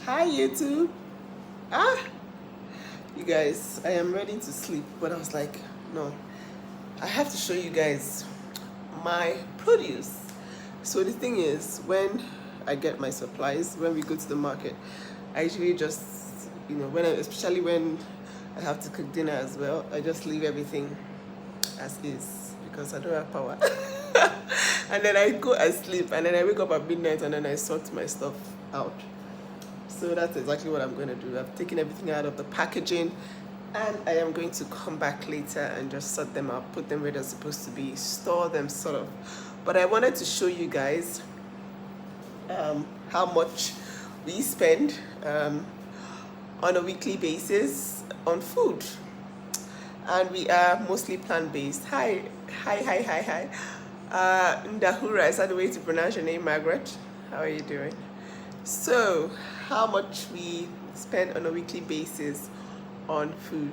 Hi YouTube. Ah, you guys, I am ready to sleep, but I was like, no, I have to show you guys my produce. So the thing is, when I get my supplies, when we go to the market, I usually just, especially when I have to cook dinner as well, I just leave everything as is because I don't have power. And then I go and sleep, and then I wake up at midnight, and then I sort my stuff out. So that's exactly what I'm going to do. I've taken everything out of the packaging, and I am going to come back later and just sort them out, put them where they're supposed to be, store them sort of. But I wanted to show you guys how much we spend on a weekly basis on food. And we are mostly plant-based. Hi. Ndahura, is that the way to pronounce your name, Margaret? How are you doing? So, how much we spend on a weekly basis on food?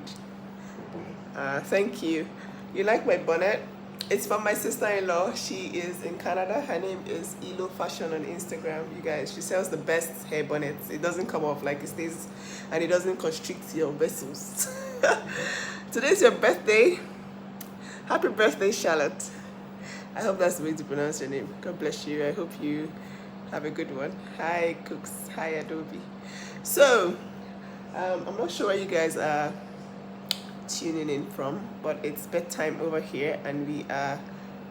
Thank you. You like my bonnet? It's from my sister-in-law. She is in Canada. Her name is Elo Fashion on Instagram. You guys, she sells the best hair bonnets. It doesn't come off, like it stays, and it doesn't constrict your vessels. Today's your birthday. Happy birthday, Charlotte. I hope that's the way to pronounce your name. God bless you. I hope you have a good one. Hi, Cooks. Hi, Adobe. So, I'm not sure where you guys are tuning in from, but it's bedtime over here and we are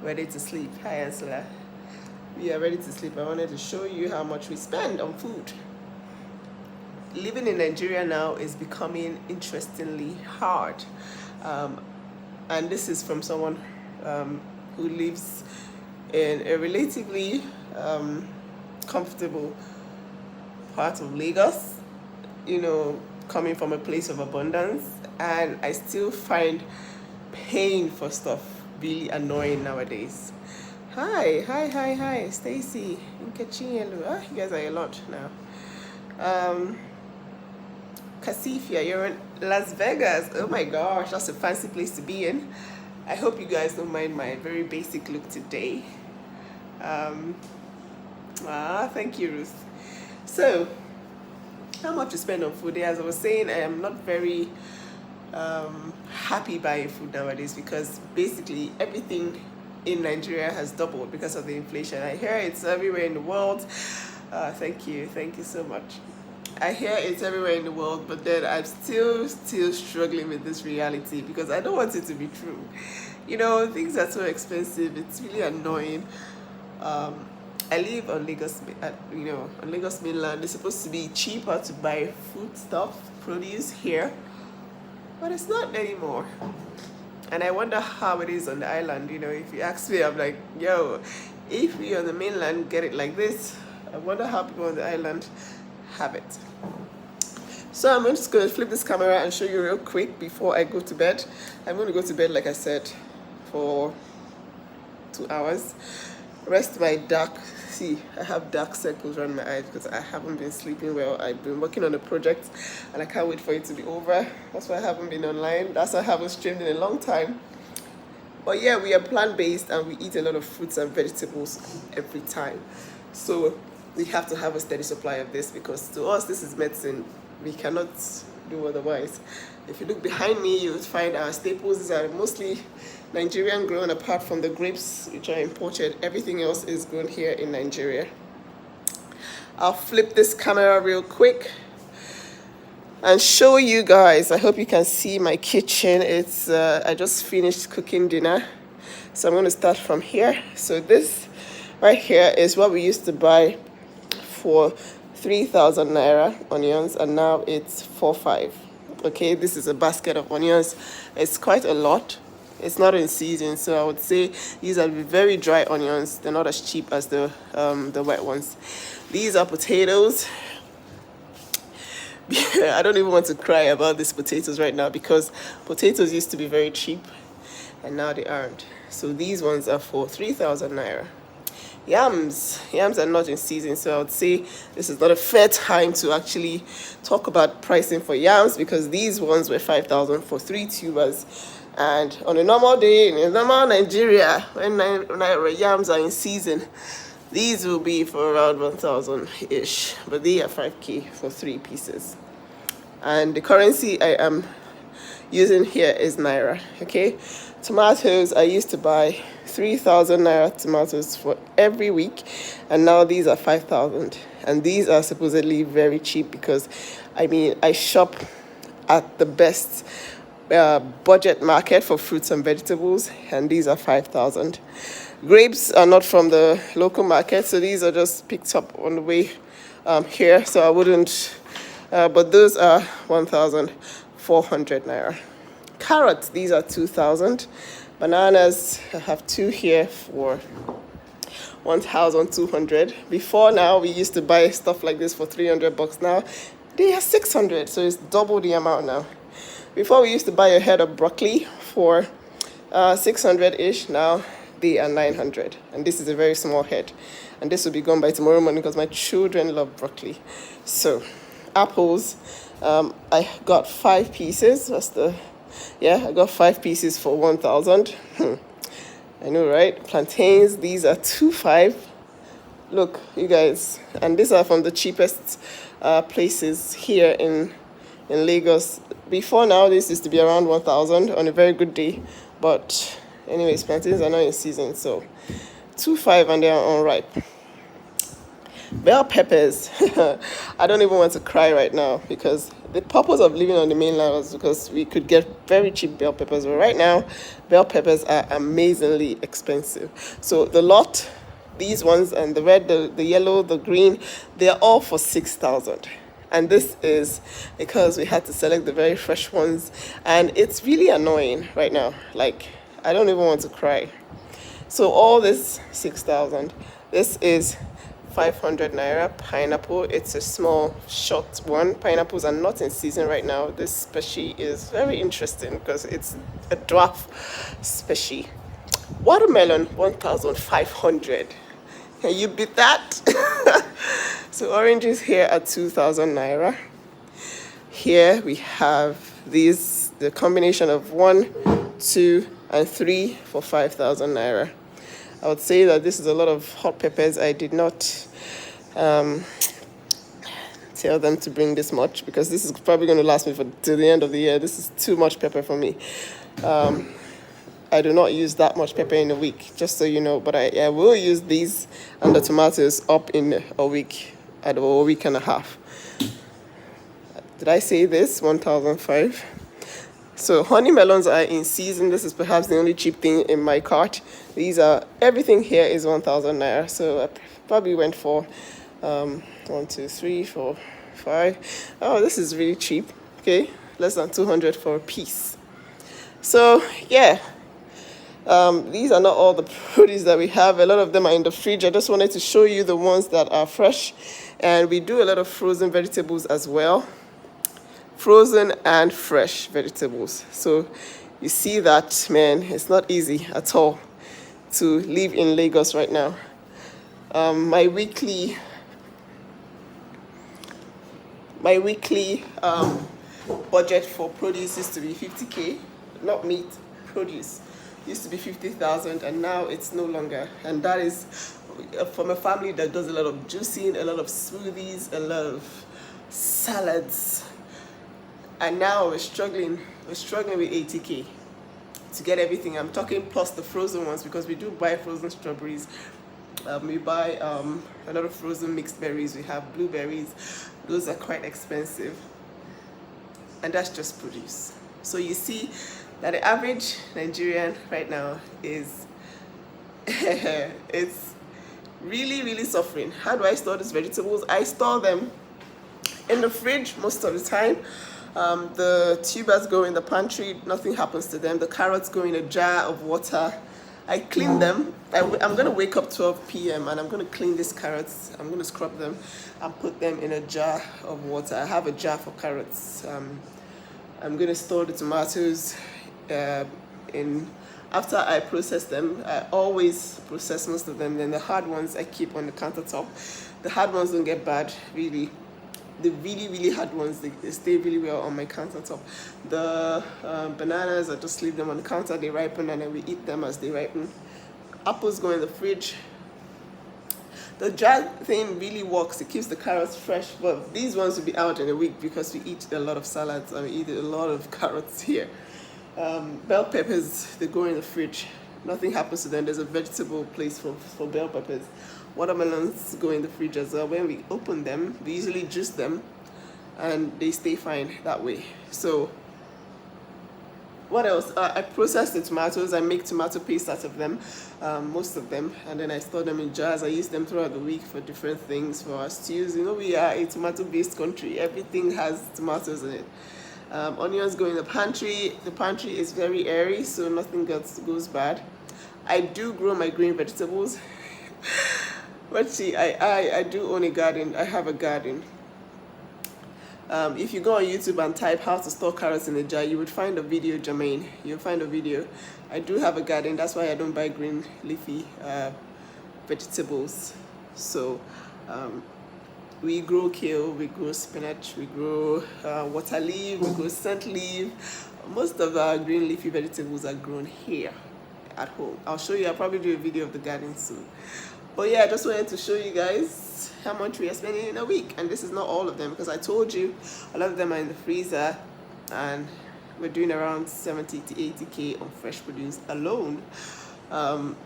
ready to sleep. Hi, Ansela. We are ready to sleep. I wanted to show you how much we spend on food. Living in Nigeria now is becoming interestingly hard. And this is from someone who lives in a relatively comfortable part of Lagos, coming from a place of abundance, and I still find paying for stuff really annoying nowadays. Hi, Stacy, you guys are a lot now. Casifia, you're in Las Vegas. Oh my gosh, that's a fancy place to be in. I hope you guys don't mind my very basic look today. Thank you, Ruth. So, how much to spend on food? As I was saying, I am not very happy buying food nowadays because basically everything in Nigeria has doubled because of the inflation. I hear it's everywhere in the world. Thank you so much. I hear it's everywhere in the world, but then I'm still struggling with this reality because I don't want it to be true. Things are so expensive. It's really annoying. I live on Lagos, on Lagos mainland. It's supposed to be cheaper to buy food stuff, produce here, but it's not anymore. And I wonder how it is on the island. If you ask me, I'm like, yo, if we on the mainland get it like this, I wonder how people on the island have it. So I'm just going to flip this camera and show you real quick before I go to bed. I'm going to go to bed, like I said, for 2 hours. Rest my dark, I have dark circles around my eyes because I haven't been sleeping well. I've been working on a project and I can't wait for it to be over. That's why I haven't been online. That's why I haven't streamed in a long time. But yeah, we are plant-based and we eat a lot of fruits and vegetables every time. So we have to have a steady supply of this because to us, this is medicine. We cannot do otherwise. If you look behind me, you would find our staples. These are mostly Nigerian grown, apart from the grapes, which are imported. Everything else is grown here in Nigeria. I'll flip this camera real quick and show you guys. I hope you can see my kitchen. It's I just finished cooking dinner, so I'm going to start from here. So this right here is what we used to buy for 3,000 naira onions, and now it's 4,500. Okay, this is a basket of onions. It's quite a lot. It's not in season, so I would say these are very dry onions. They're not as cheap as the wet ones. These are potatoes. I don't even want to cry about these potatoes right now because potatoes used to be very cheap and now they aren't. So these ones are for 3,000 naira. Yams are not in season, so I would say this is not a fair time to actually talk about pricing for yams because these ones were 5,000 for 3 tubers. And on a normal day in a normal Nigeria, when yams are in season, These will be for around 1,000 ish, but they are 5K for 3 pieces. And the currency I am using here is Naira. Okay, tomatoes, I used to buy 3,000 Naira tomatoes for every week, and now these are 5,000. And these are supposedly very cheap because, I mean, I shop at the best budget market for fruits and vegetables, and these are 5,000. Grapes are not from the local market, so these are just picked up on the way here, so I wouldn't, but those are 1,400 Naira. Carrots, these are 2,000. Bananas, I have 2 here for 1,200. Before now, we used to buy stuff like this for 300 bucks. Now, they are 600, so it's double the amount now. Before, we used to buy a head of broccoli for 600-ish. Now, they are 900. And this is a very small head. And this will be gone by tomorrow morning because my children love broccoli. So, apples, I got 5 pieces. I got 5 pieces for 1,000. I know, right? Plantains, these are 2.5. Look, you guys, and these are from the cheapest places here in Lagos. Before now, this used to be around 1,000 on a very good day. But anyways, plantains are not in season, so 2.5 and they are unripe. Bell peppers. I don't even want to cry right now because the purpose of living on the mainland was because we could get very cheap bell peppers. But right now, bell peppers are amazingly expensive. So the lot, these ones, and the red, the yellow, the green, they are all for 6,000. And this is because we had to select the very fresh ones. And it's really annoying right now. Like, I don't even want to cry. So all this 6,000. This is 500 Naira pineapple. It's a small short one. Pineapples are not in season right now. This species is very interesting because it's a dwarf species. Watermelon, 1,500. Can you beat that? So oranges here are 2,000 Naira. Here we have these, the combination of 1, 2, and 3 for 5,000 Naira. I would say that this is a lot of hot peppers. I did not tell them to bring this much because this is probably going to last me till the end of the year. This is too much pepper for me. I do not use that much pepper in a week, just so you know. But I will use these and the tomatoes up in a week, at a week and a half. Did I say this? 1,005. So honey melons are in season. This is perhaps the only cheap thing in my cart. These are, everything here is 1,000 Naira. So I probably went for 1, 2, 3, 4, 5. Oh, this is really cheap. Okay, less than 200 for a piece. So yeah, these are not all the produce that we have. A lot of them are in the fridge. I just wanted to show you the ones that are fresh. And we do a lot of frozen vegetables as well. Frozen and fresh vegetables. So you see that, man, it's not easy at all to live in Lagos right now. My weekly budget for produce used to be 50K, not meat, produce. Used to be 50,000 and now it's no longer. And that is from a family that does a lot of juicing, a lot of smoothies, a lot of salads. And now we're struggling with 80K to get everything. I'm talking plus the frozen ones because we do buy frozen strawberries. We buy a lot of frozen mixed berries. We have blueberries. Those are quite expensive. And that's just produce. So you see that the average Nigerian right now is it's really, really suffering. How do I store these vegetables? I store them in the fridge most of the time. The tubers go in the pantry, nothing happens to them. The carrots go in a jar of water. I clean them. I'm going to wake up 12 p.m. and I'm going to clean these carrots. I'm going to scrub them and put them in a jar of water. I have a jar for carrots. I'm going to store the tomatoes after I process them. I always process most of them. Then the hard ones I keep on the countertop. The hard ones don't get bad, really. The really, really hard ones, they stay really well on my countertop. The bananas, I just leave them on the counter, they ripen, and then we eat them as they ripen. Apples go in the fridge. The jar thing really works. It keeps the carrots fresh, but these ones will be out in a week because we eat a lot of salads and we eat a lot of carrots here. Bell peppers, they go in the fridge. Nothing happens to them. There's a vegetable place for bell peppers. Watermelons go in the fridge as well. When we open them, we usually juice them and they stay fine that way. So what else? I process the tomatoes. I make tomato paste out of them, most of them, and then I store them in jars. I use them throughout the week for different things, for our stews. You know, we are a tomato-based country. Everything has tomatoes in it. Onions go in the pantry. The pantry is very airy, so nothing goes bad. I do grow my green vegetables. But see, I do own a garden. I have a garden. If you go on YouTube and type how to store carrots in a jar, you would find a video, Jermaine. You'll find a video. I do have a garden. That's why I don't buy green leafy vegetables. So we grow kale, we grow spinach, we grow water leaf, we grow scent leaf. Most of our green leafy vegetables are grown here at home. I'll show you. I'll probably do a video of the garden soon. But yeah, I just wanted to show you guys how much we are spending in a week. And this is not all of them, because I told you a lot of them are in the freezer, and we're doing around 70 to 80k on fresh produce alone. I'm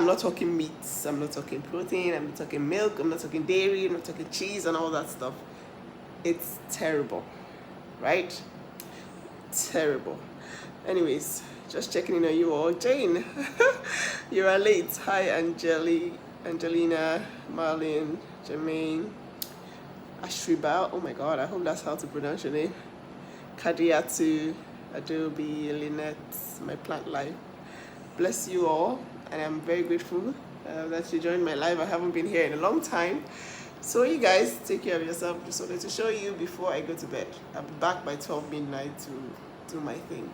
not talking meats, I'm not talking protein, I'm not talking milk, I'm not talking dairy, I'm not talking cheese and all that stuff. It's terrible, right? Terrible. Anyways, just checking in on you all. Jane, you are late. Hi, Angelina, Marlene, Jermaine, Ashriba. Oh my God, I hope that's how to pronounce your name. Kadiatu, Adobe, Lynette, my plant life. Bless you all, and I'm very grateful that you joined my live. I haven't been here in a long time. So you guys, take care of yourself. Just wanted to show you before I go to bed. I'll be back by 12 midnight to do my thing.